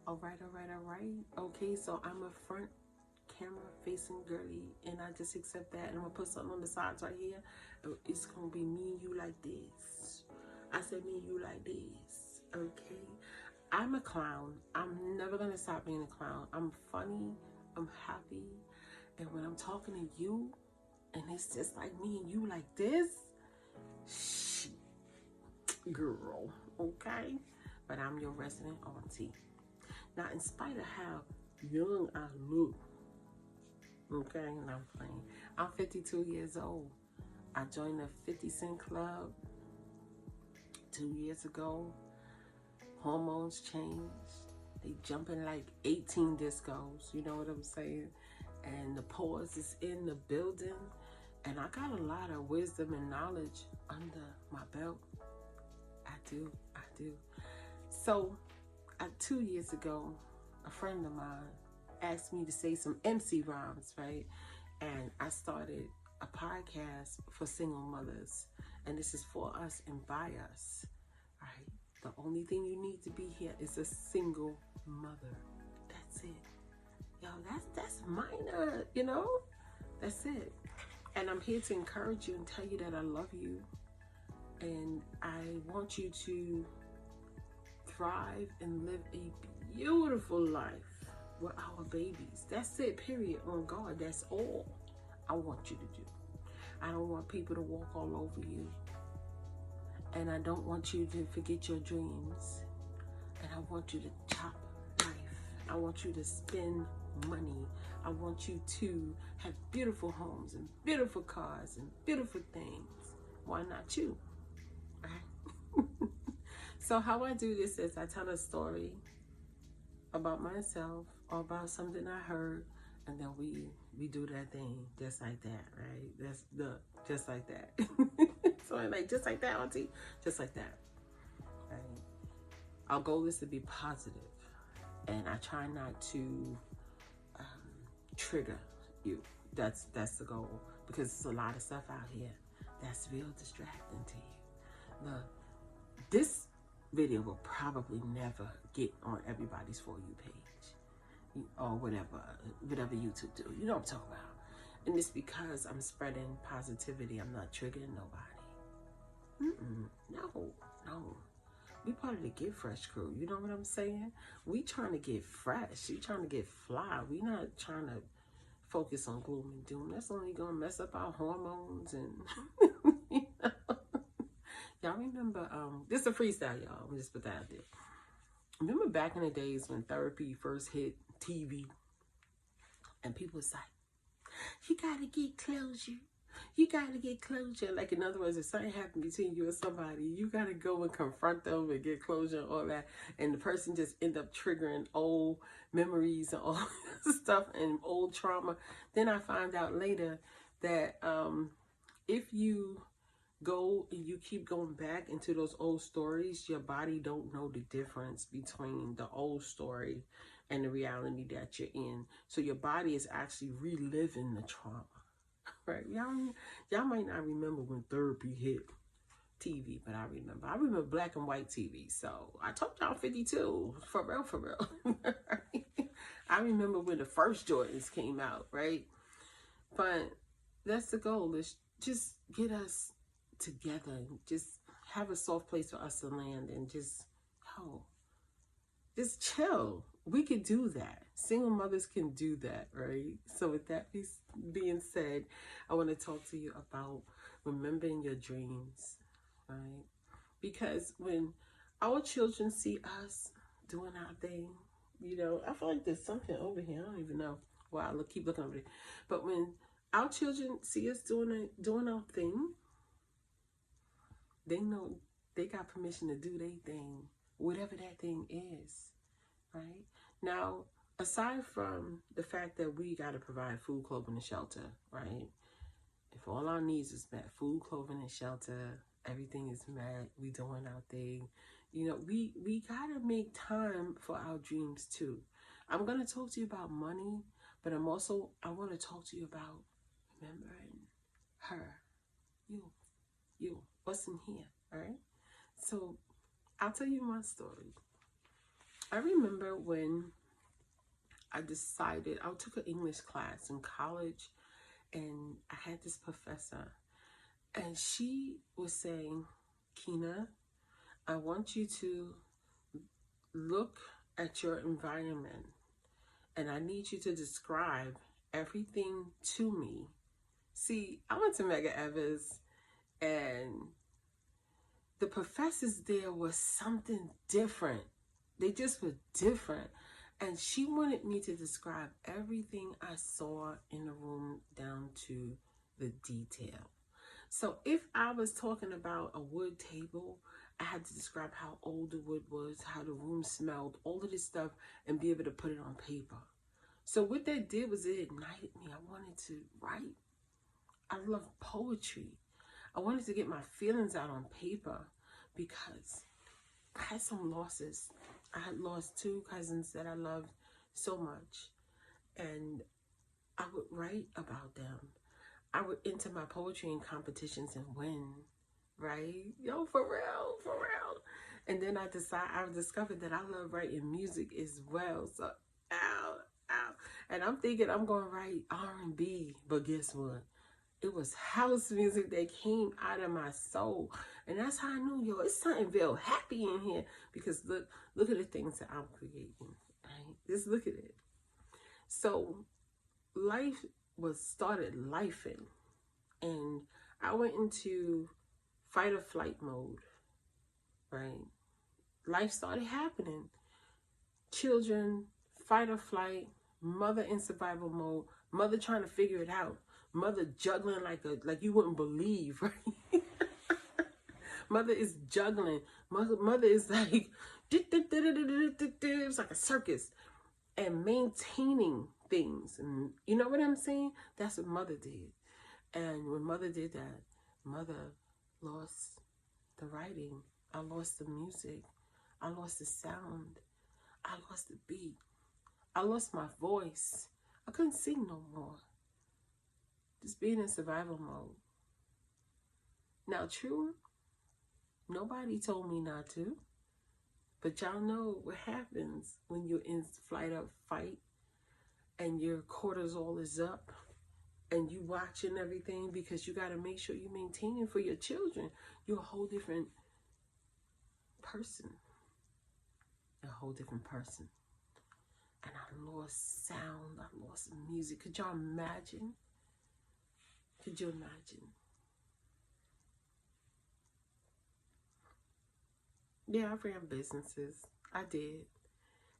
All right, all right, all right. Okay, so I'm a front camera facing girly, and I just accept that. And I'm gonna put something on the sides right here. It's gonna be me and you like this. I said me and you like this. Okay. I'm a clown. I'm never gonna stop being a clown. I'm funny. I'm happy. And when I'm talking to you, and it's just like me and you like this, shh, girl. Okay. But I'm your resident auntie. Now, in spite of how young I look, okay, and I'm playing, I'm 52 years old. I joined the 50 Cent Club 2 years ago. Hormones changed. They jumping like 18 discos, you know what I'm saying? And the pause is in the building. And I got a lot of wisdom and knowledge under my belt. I do. So 2 years ago, a friend of mine asked me to say some MC rhymes, right? And I started a podcast for single mothers. And this is for us and by us, right? The only thing you need to be here is a single mother. That's it. Yo, that's minor, you know? That's it. And I'm here to encourage you and tell you that I love you. And I want you to thrive and live a beautiful life with our babies. That's it, period. On God, that's all I want you to do. I don't want people to walk all over you. And I don't want you to forget your dreams. And I want you to chop life. I want you to spend money. I want you to have beautiful homes and beautiful cars and beautiful things. Why not you? Right? So how I do this is I tell a story about myself or about something I heard, and then we do that thing just like that, right? That's the just like that. So I'm like, just like that, auntie, just like that. Right? Our goal is to be positive, and I try not to trigger you. That's the goal, because there's a lot of stuff out here that's real distracting to you. Look, this video will probably never get on everybody's For You page or whatever YouTube do. You know what I'm talking about. And it's because I'm spreading positivity. I'm not triggering nobody. No. We part of the Get Fresh crew. You know what I'm saying? We trying to get fresh. We trying to get fly. We not trying to focus on gloom and doom. That's only gonna mess up our hormones and you know. Y'all remember, this is a freestyle, y'all. I'm just put that out there. Remember back in the days when therapy first hit TV and people was like, you gotta get closure. You gotta get closure. Like, in other words, if something happened between you and somebody, you gotta go and confront them and get closure and all that. And the person just end up triggering old memories and all stuff and old trauma. Then I find out later that if you go and you keep going back into those old stories, your body don't know the difference between the old story and the reality that you're in. So your body is actually reliving the trauma, right? Y'all might not remember when therapy hit TV, but I remember black and white TV. So I told y'all 52, for real. I remember when the first Jordans came out, right? But that's the goal, is just get us together, just have a soft place for us to land, and just chill. We could do that. Single mothers can do that, right? So with that being said, I want to talk to you about remembering your dreams, right? Because when our children see us doing our thing, you know, I feel like there's something over here. I don't even know. Wow, keep looking over there. But when our children see us doing our thing, they know they got permission to do their thing, whatever that thing is, right? Now, aside from the fact that we got to provide food, clothing, and shelter, right? If all our needs is met, food, clothing, and shelter, everything is met, we doing our thing, you know, we got to make time for our dreams too. I'm going to talk to you about money, but I want to talk to you about remembering her, you, what's in here, all right? So I'll tell you my story. I remember when I decided, I took an English class in college, and I had this professor, and she was saying, Kina, I want you to look at your environment, and I need you to describe everything to me. See, I went to Medgar Evers, and the professors there was something different. They just were different. And she wanted me to describe everything I saw in the room down to the detail. So if I was talking about a wood table, I had to describe how old the wood was, how the room smelled, all of this stuff, and be able to put it on paper. So what that did was it ignited me. I wanted to write. I love poetry. I wanted to get my feelings out on paper because I had some losses. I had lost 2 cousins that I loved so much, and I would write about them. I would enter my poetry in competitions and win, right? Yo, for real, for real. And then I discovered that I love writing music as well. So, ow, ow. And I'm thinking I'm going to write R&B, but guess what? It was house music that came out of my soul. And that's how I knew, yo, it's something real happy in here. Because look at the things that I'm creating, right? Just look at it. So life started lifing. And I went into fight or flight mode, right? Life started happening. Children, fight or flight, mother in survival mode, mother trying to figure it out. Mother juggling like you wouldn't believe, right? Mother is juggling. Mother is like, it's like a circus. And maintaining things. And you know what I'm saying? That's what mother did. And when mother did that, mother lost the writing. I lost the music. I lost the sound. I lost the beat. I lost my voice. I couldn't sing no more. Just being in survival mode. Now, true, nobody told me not to. But y'all know what happens when you're in flight or fight and your cortisol is up and you watching everything because you got to make sure you maintain it for your children. You're a whole different person. A whole different person. And I lost sound. I lost music. Could y'all imagine? Could you imagine? Yeah, I ran businesses. I did.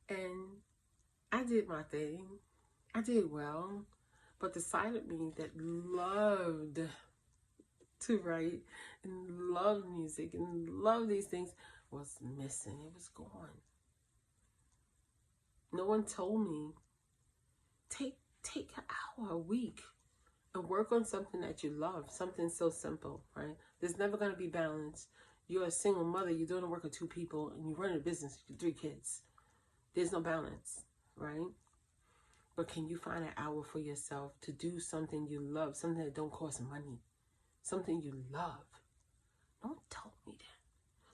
And I did my thing. I did well. But the side of me that loved to write and loved music and loved these things was missing. It was gone. No one told me, take an hour a week and work on something that you love, something so simple, right? There's never going to be balance. You're a single mother, you're doing the work of 2 people, and you run a business with 3 kids. There's no balance, right? But can you find an hour for yourself to do something you love, something that don't cost money, something you love? No one told me that.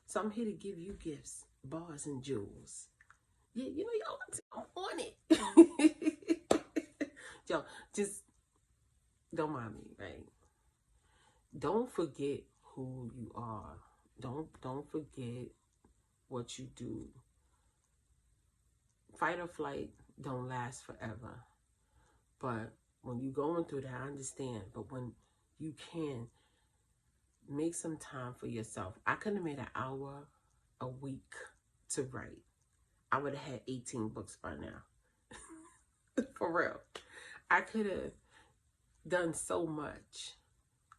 So I'm here to give you gifts, bars and jewels. Yeah, you know, y'all on it. Yo, just don't mind me, right? Don't forget who you are. Don't forget what you do. Fight or flight don't last forever. But when you're going through that, I understand. But when you can, make some time for yourself. I could have made an hour a week to write. I would have had 18 books by now. For real. I could have done so much.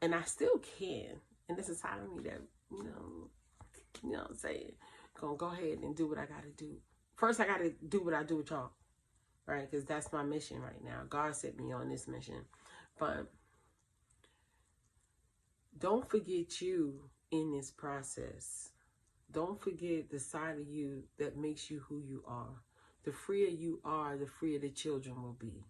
And I still can. And this is how I mean that, you know what I'm saying? Gonna go ahead and do what I gotta do. First, I gotta do what I do with y'all. Right? Because that's my mission right now. God set me on this mission. But don't forget you in this process. Don't forget the side of you that makes you who you are. The freer you are, the freer the children will be.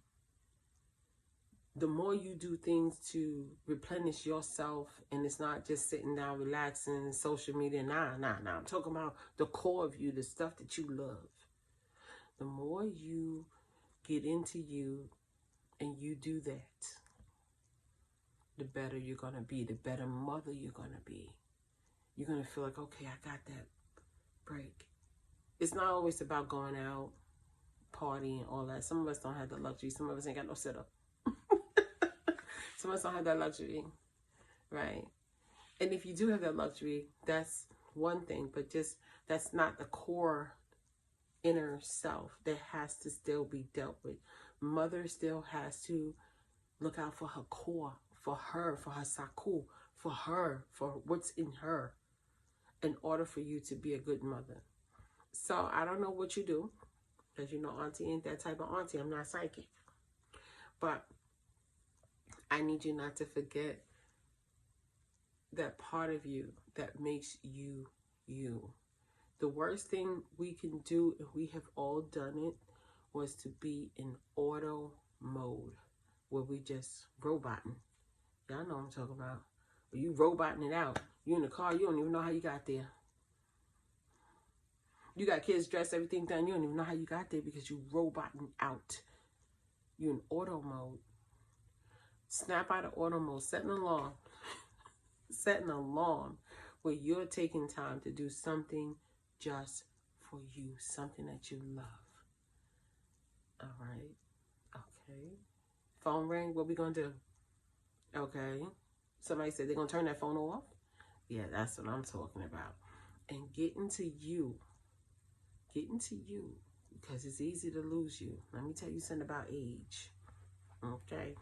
The more you do things to replenish yourself, and it's not just sitting down, relaxing, social media. Nah. I'm talking about the core of you, the stuff that you love. the more you get into you and you do that, the better you're going to be, the better mother you're going to be. You're going to feel like, okay, I got that break. It's not always about going out, partying, all that. Some of us don't have the luxury. Some of us ain't got no sit-up. Some of us don't have that luxury, right? And if you do have that luxury, that's one thing, but just that's not the core inner self that has to still be dealt with. Mother still has to look out for her core, for her saku, for her, for what's in her, in order for you to be a good mother. So I don't know what you do, because you know auntie ain't that type of auntie. I'm not psychic. But I need you not to forget that part of you that makes you you. The worst thing we can do, and we have all done it, was to be in auto mode, where we just roboting. Y'all know what I'm talking about. Or you roboting it out. You in the car, you don't even know how you got there. You got kids dressed, everything done, you don't even know how you got there because you roboting out. You in auto mode. Snap out of auto mode. Set an alarm. Set an alarm where you're taking time to do something just for you. Something that you love. All right. Okay. Phone ring. What we gonna do? Okay. Somebody said they're gonna turn that phone off. Yeah, that's what I'm talking about. And get into you. Get into you. Because it's easy to lose you. Let me tell you something about age. Okay.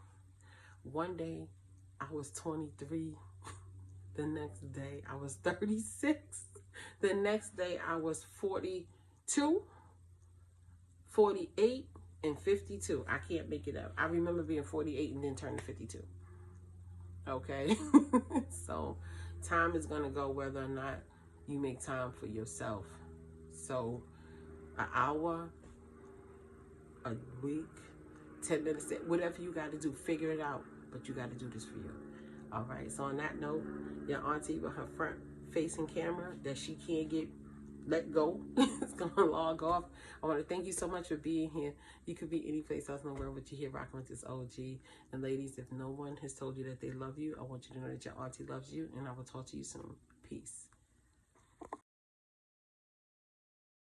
One day I was 23. The next day I was 36. The next day I was 42, 48, and 52. I can't make it up. I remember being 48 and then turning 52. Okay? So time is going to go whether or not you make time for yourself. So an hour, a week, 10 minutes, whatever you got to do, figure it out. But you got to do this for you. All right. So on that note, your auntie with her front facing camera that she can't get let go is going to log off. I want to thank you so much for being here. You could be any place else in the world, but you're here rocking with this OG. And ladies, if no one has told you that they love you, I want you to know that your auntie loves you, and I will talk to you soon. Peace.